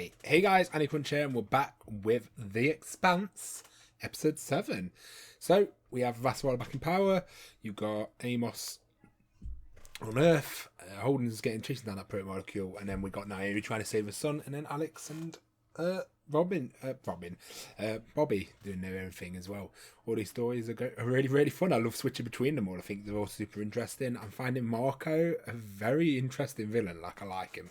Right, hey guys, AniCrunch here, and we're back with The Expanse, episode 7. So, we have Vaswala back in power, you've got Amos on Earth, Holden's getting chasing down that proto-molecule, and then we got Naomi trying to save her son, and then Alex and Bobby doing their own thing as well. All these stories are really, really fun. I love switching between them all. I think they're all super interesting. I'm finding Marco a very interesting villain. I like him.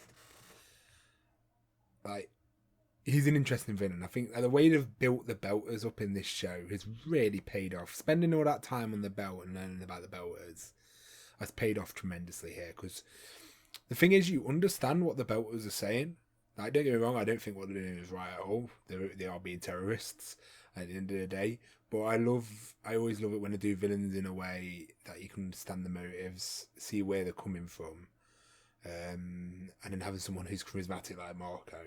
He's an interesting villain. I think the way they've built the Belters up in this show has really paid off. Spending all that time on the Belt and learning about the Belters has paid off tremendously here. Because the thing is, you understand what the Belters are saying. Don't get me wrong, I don't think what they're doing is right at all. They are being terrorists at the end of the day. But I always love it when they do villains in a way that you can understand the motives, see where they're coming from. And then having someone who's charismatic like Marco,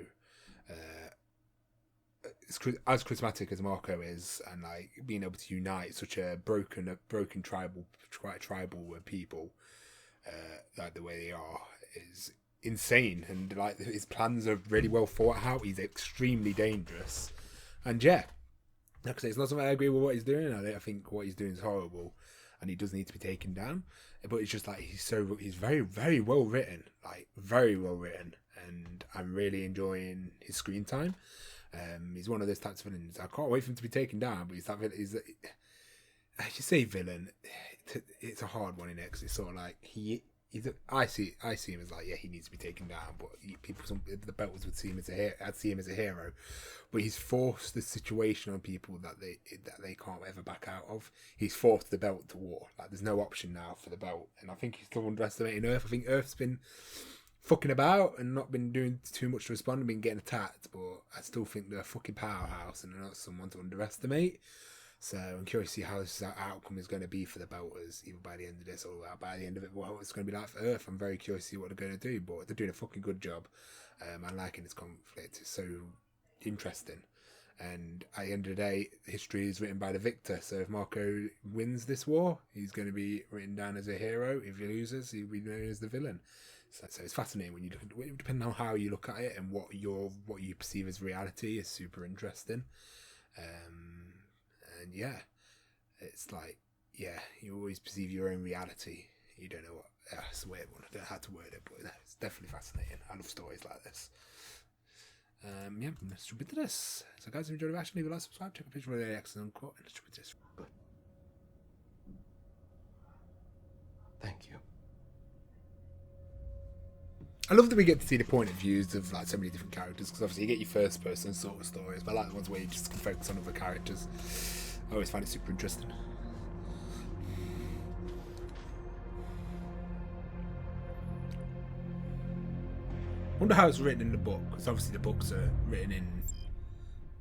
as charismatic as Marco is, and being able to unite such a broken tribal people, the way they are, is insane. And his plans are really well thought out. He's extremely dangerous, and like I say, it's not something I agree with what he's doing. I think what he's doing is horrible, and he does need to be taken down. But it's just he's very, very well written, very well written, and I'm really enjoying his screen time. He's one of those types of villains. I can't wait for him to be taken down, but I should say villain. It's a hard one in it, because it's sort of I see him as he needs to be taken down, but the Belters would see him as a hero. I'd see him as a hero, but he's forced the situation on people that they can't ever back out of. He's forced the Belt to war. There's no option now for the Belt, and I think he's still underestimating Earth. I think Earth's been fucking about and not been doing too much to respond and been getting attacked, but I still think they're a fucking powerhouse and they're not someone to underestimate. So I'm curious to see how this outcome is going to be for the Belters, either by the end of this or by the end of it, what it's going to be like for Earth. I'm very curious to see what they're going to do, but they're doing a fucking good job. I'm liking this conflict. It's so interesting. And at the end of the day, history is written by the victor. So if Marco wins this war, he's going to be written down as a hero. If he loses, he'll be known as the villain. So it's fascinating when you look, depending on how you look at it and what you perceive as reality is super interesting. And it's you always perceive your own reality. You don't know what. It's a weird one. I don't know how to word it, but it's definitely fascinating. I love stories like this. Let's jump into this. So guys, if you enjoyed the action, leave a like, subscribe, check out the picture of the X and unquote, and let's jump into this. Good. Thank you. I love that we get to see the point of views of so many different characters, because obviously you get your first person sort of stories, but I like the ones where you just can focus on other characters. I always find it super interesting. Wonder how it's written in the book, because obviously the books are written in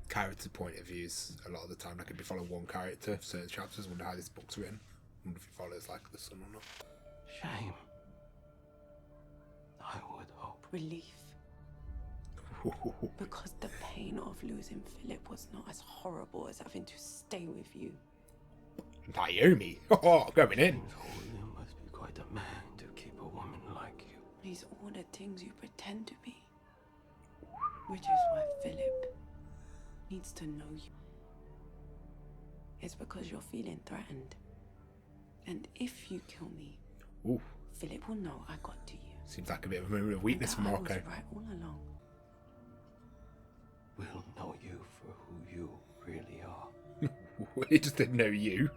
character point of views a lot of the time. I could be following one character for certain chapters. Wonder how this book's written. Wonder if it follows the son or not. Shame. I would hope. Relief. Because the pain of losing Philip was not as horrible as having to stay with you. Naomi! Oh, going in! You must be quite a man to keep a woman like you. These are all the things you pretend to be. Which is why Philip needs to know you. It's because you're feeling threatened. And if you kill me, Ooh. Philip will know I got to you. Seems like a bit of a moment of weakness for Marco. I was right all along. We'll know you for who you really are. He just didn't know you.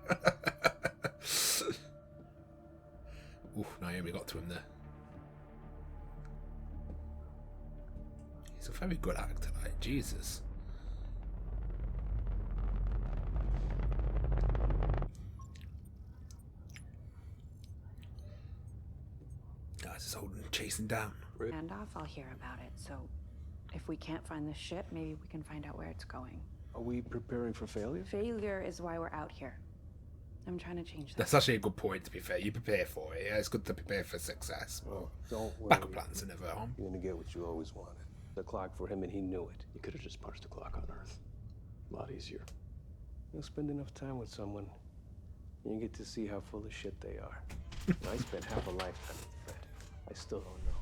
Ooh, Naomi got to him there. He's a very good actor, Jesus. Guys, is Holden chasing down. And off, I'll hear about it. So, if we can't find the ship, maybe we can find out where it's going. Are we preparing for failure? Failure is why we're out here. I'm trying to change that. That's actually a good point, to be fair. You prepare for it. Yeah, it's good to prepare for success. Well, don't worry. Backup plans are never harm. You're gonna get what you always wanted. The clock for him, and he knew it. You could have just punched the clock on Earth. A lot easier. You'll spend enough time with someone, and you get to see how full of shit they are. I spent half a lifetime with Fred. I still don't know.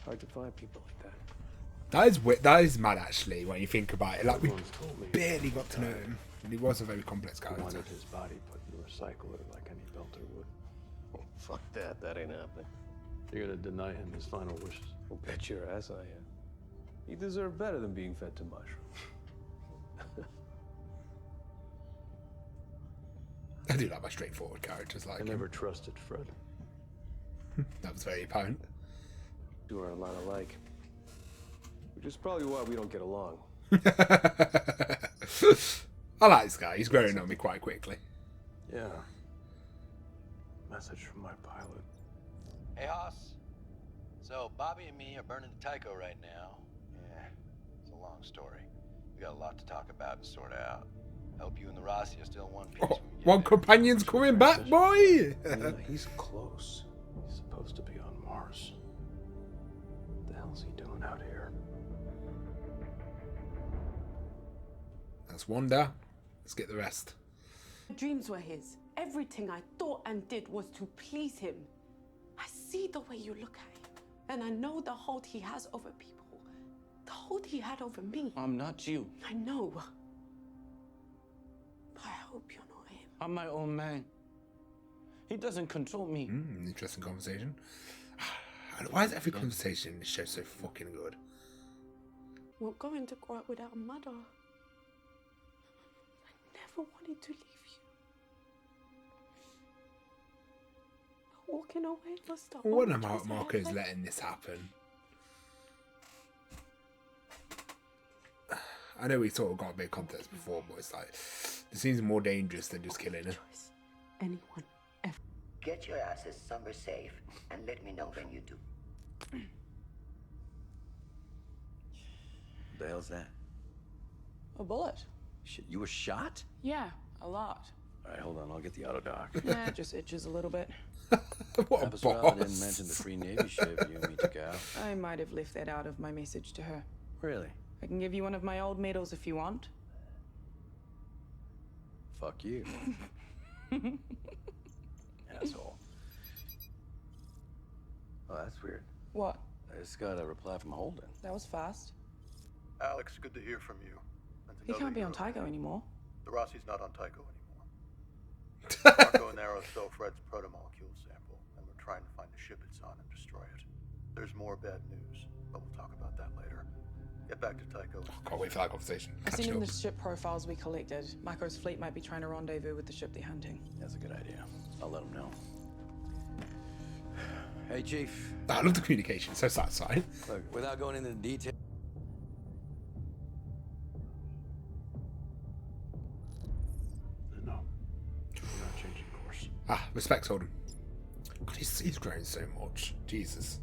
Hard to find people like that. That is mad, actually, when you think about it. Like, we barely got to know him. And he was a very complex He character. wanted his body put in the recycler like any belter would. Oh, fuck that. That ain't happening. You're gonna deny him his final wishes. Well, bet your ass I am. You deserve better than being fed to mushrooms. I do like my straightforward characters like I him. never trusted Fred. That was very apparent. You are a lot alike. Which is probably why we don't get along. I like this guy. He's growing on me quite quickly. Yeah. Message from my pilot. Hey, Hoss. So, Bobby and me are burning the Tycho right now. Yeah, it's a long story. We got a lot to talk about and sort out. I hope you and the Rossi are still in one piece. Oh, when we get one there. companion's coming back, boy! Yeah, he's close. He's supposed to be on Mars. What the hell's he doing out here? That's Wanda. Let's get the rest. My dreams were his. Everything I thought and did was to please him. I see the way you look at him, and I know the hold he has over people. The hold he had over me. I'm not you. I know. But I hope you're not him. I'm my own man. He doesn't control me. Interesting conversation. And why is every conversation in this show so fucking good? We're going to grow up without a mother. I never wanted to leave you. But walking away was the What only am choice I Marco's had. letting this happen? I know we sort of got a bit of context before, but it's like, it seems more dangerous than just killing her. Choice anyone ever. Get your asses somewhere safe and let me know when you do. The hell's that? A bullet. Shit, you were shot? Yeah, a lot. All right, hold on. I'll get the auto doc. Yeah, it just itches a little bit. What a Episode boss. didn't mention the free Navy ship you and me took out. I might have left that out of my message to her. Really? I can give you one of my old medals if you want. Fuck you. Asshole. Oh, that's weird. What? I just got a reply from Holden. That was fast. Alex, good to hear from you. And to He know can't that be on you're okay. Tycho anymore. The Rossi's not on Tycho anymore. Marco and Arrow stole Fred's protomolecule sample, and we're trying to find the ship it's on and destroy it. There's more bad news, but we'll talk about that later. Get back to Tycho. Can't wait for that conversation. I sent Catching him up. the ship profiles we collected. Marco's fleet might be trying to rendezvous with the ship they're hunting. That's a good idea. I'll let him know. Hey, Chief. I love the communication, so satisfying. Look, without going into the detail. No. We're not changing course. Ah, respect Holden. God, he's grown so much. Jesus.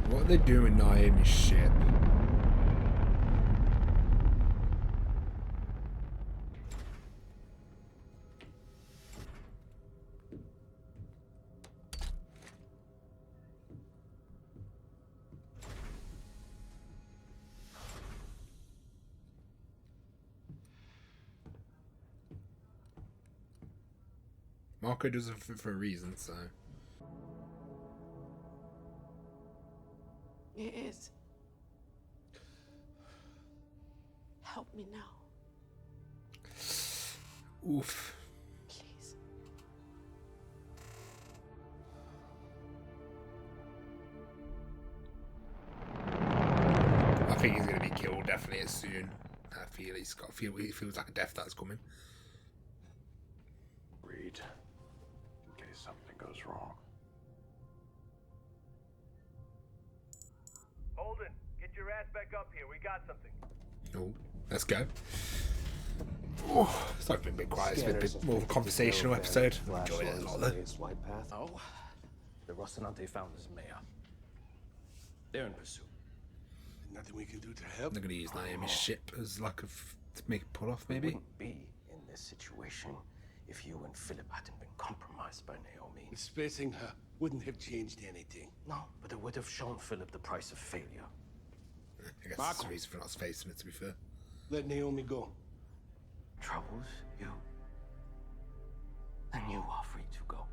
What are they doing Naomi's ship? Marco does it for a reason, so. It is. Help me now, Oof. please. I think he's gonna be killed definitely as soon. I feel he feels like a death that's coming. Read. In case something goes wrong. Holden, get your ass back up here. We got something. Oh, let's go. Oh, it's like been a bit quiet. It's been a bit more of a conversational episode. Enjoy it a lot though. Flight path. Oh, the Rocinante found his mayor. They're in pursuit. Nothing we can do to help. They're going to use Naomi's ship as like to make a pull off, maybe. Wouldn't be in this situation if you and Philip hadn't been compromised by Naomi. Spacing her wouldn't have changed anything. No, but it would have shown Philip the price of failure. I guess that's the reason for not spacing it, to be fair. Let Naomi go. Troubles you, and you are free to go.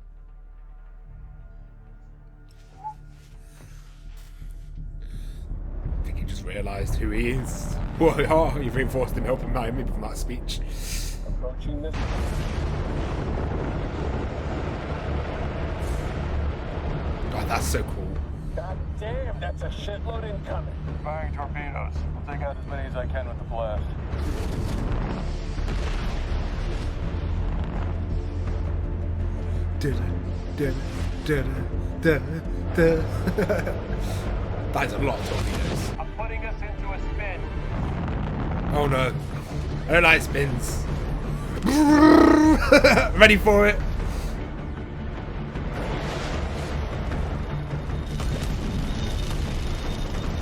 realised who he is. Well, you've reinforced him helping Miami from that speech. Approaching this. God, that's so cool. God damn, that's a shitload incoming. Firing torpedoes. I'll take out as many as I can with the blast. That is a lot of torpedoes. I'm putting us into a spin. Oh no. I don't like spins. Ready for it.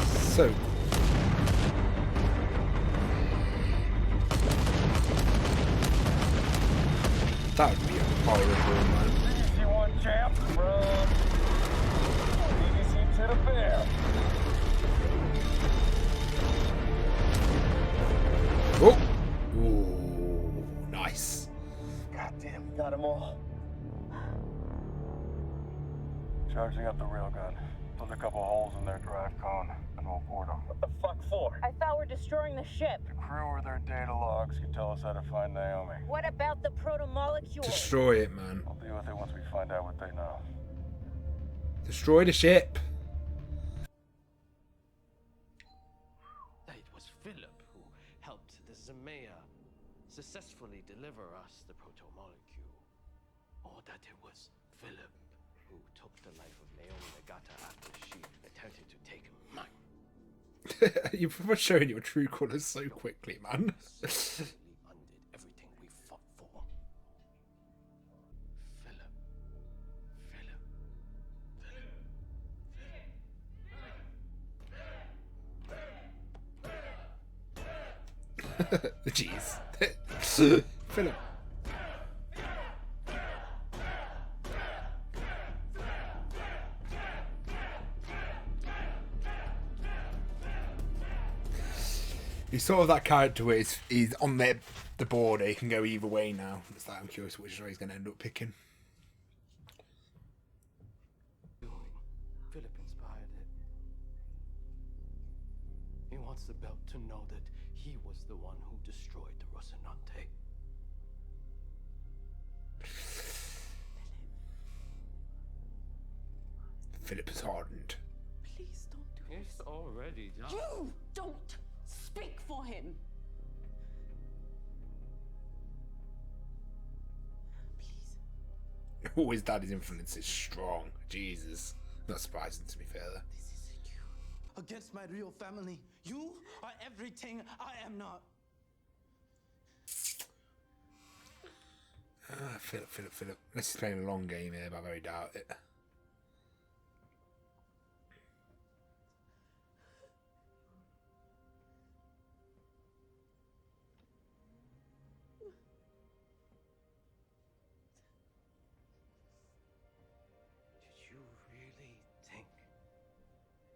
So cool. That would be horrible, man. Easy one, champ. Run. BBC to the bear. Oh! Ooh, nice. Goddamn, got them all. Charging up the railgun. Put a couple holes in their drive cone, and we'll board them. What the fuck for? I thought we're destroying the ship. The crew or their data logs can tell us how to find Naomi. What about the proto-molecules? Destroy it, man. I'll deal with it once we find out what they know. Destroy the ship. It was Philip who helped the Zemea successfully deliver us the proto-molecule. Or that it was Philip who took the life of Naomi Nagata after she attempted to take mine. You're showing your true colours so quickly, man. Undid everything we fought for. Philip. Jeez. Philip. He's sort of that character where he's on the board. He can go either way now. It's like I'm curious which way he's going to end up picking. Philip inspired it. He wants the belt to know that he was the one who destroyed the Rocinante. Philip is hardened. Please don't do It's this. already done. You don't speak for him. Please. Oh, his daddy's influence is strong. Jesus. Not surprising, to be fair, though. This isn't you. Against my real family. You are everything I am not. Philip. Unless he's playing a long game here, but I very doubt it. Did you really think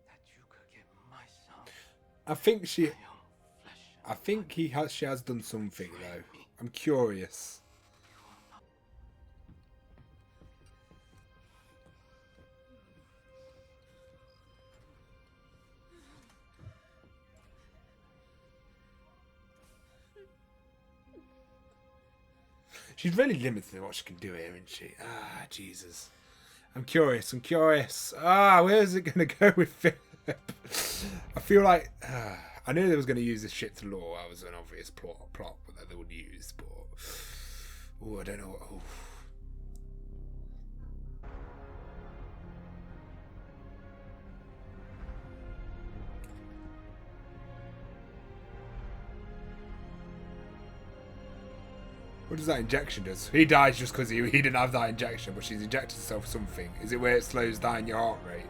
that you could get my son? I think she has done something though. I'm curious. She's really limited in what she can do here, isn't she? Ah, Jesus. I'm curious. Where is it going to go with Philip? I feel like... I knew they was going to use this shit to lure. That was an obvious plot that they would use, but... Oh, I don't know. Oh. What does that injection do? He dies just because he didn't have that injection, but she's injected herself something. Is it where it slows down your heart rate?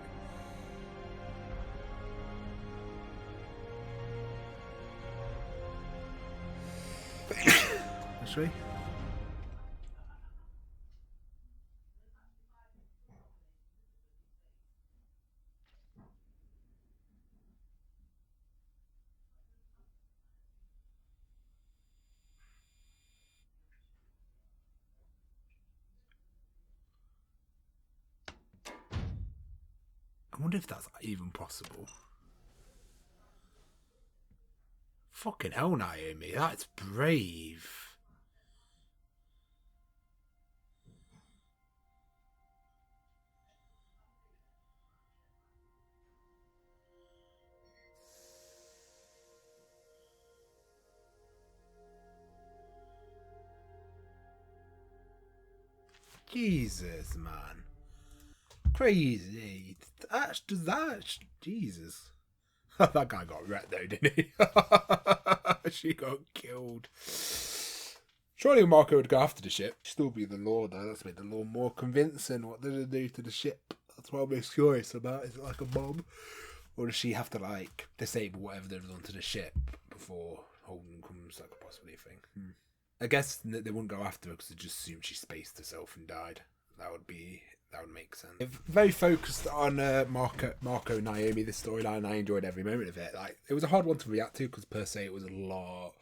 Actually. I wonder if that's even possible. Fucking hell, Naomi, that's brave. Jesus, man. Crazy. That's Jesus. That guy got wrecked though, didn't he? She got killed. Surely Marco would go after the ship. Still be the law though. That's made the law more convincing. What did it do to the ship? That's what I'm most curious about. Is it like a bomb? Or does she have to like disable whatever they've done to the ship before Holden comes? That could possibly a thing. I guess they wouldn't go after her because they just assumed she spaced herself and died. That would make sense. Very focused on Marco and Naomi, this storyline. I enjoyed every moment of it. Like, it was a hard one to react to because per se it was a lot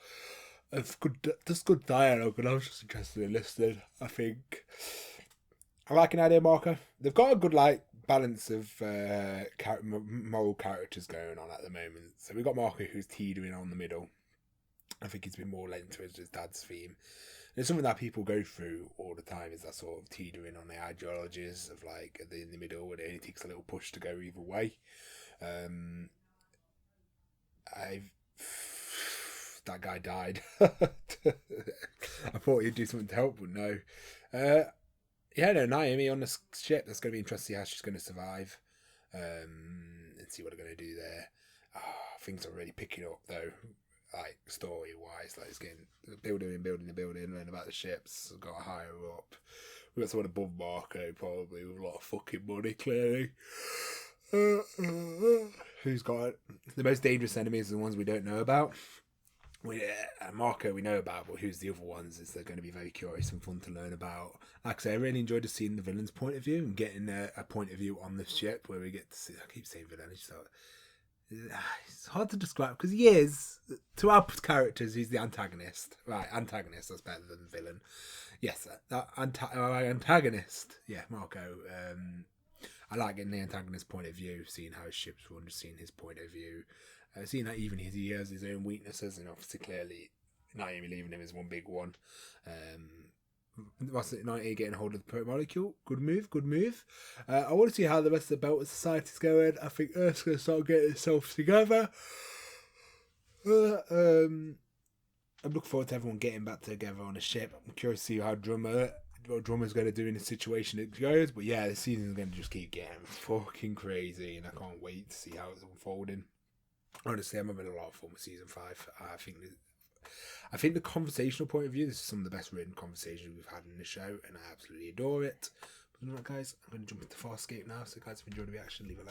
of good dialogue, and I was just interested in listening. I think I like an idea, Marco. They've got a good like balance of moral characters going on at the moment. So we've got Marco who's teetering on the middle. I think he's been more lent to his dad's theme. And it's something that people go through all the time, is that sort of teetering on the ideologies of like in the middle, where it only takes a little push to go either way. That guy died. I thought he'd do something to help, but no. Naomi on the ship. That's going to be interesting to see how she's going to survive. And see what they're going to do there. Things are really picking up though. Like story wise, like it's getting building, learning about the ships, got higher up. We got someone above Marco, probably with a lot of fucking money, clearly. Who's got it? The most dangerous enemies are the ones we don't know about. Marco we know about, but who's the other ones is they're going to be very curious and fun to learn about. Like I say, I really enjoyed seeing the villain's point of view and getting a point of view on the ship where we get to see. I keep saying villain, it's hard to describe because he is, to our characters, he's the antagonist. Right, antagonist, that's better than villain. Yes, antagonist. Yeah, Marco. I like getting the antagonist point of view, seeing how his ships run, just seeing his point of view. Seeing that even he has his own weaknesses, and obviously clearly Naomi leaving him is one big one. What's it, 90 getting hold of the proto-molecule? Good move. I want to see how the rest of the Belter Society's going. I think Earth's going to start getting itself together. I'm looking forward to everyone getting back together on a ship. I'm curious to see what Drummer's going to do in the situation it goes. But yeah, the season's going to just keep getting fucking crazy, and I can't wait to see how it's unfolding. Honestly, I'm having a lot of fun with season 5. I think the conversational point of view, this is some of the best written conversations we've had in the show, and I absolutely adore it. But you know what, guys? I'm going to jump into Farscape now. So, guys, if you enjoyed the reaction, leave a like.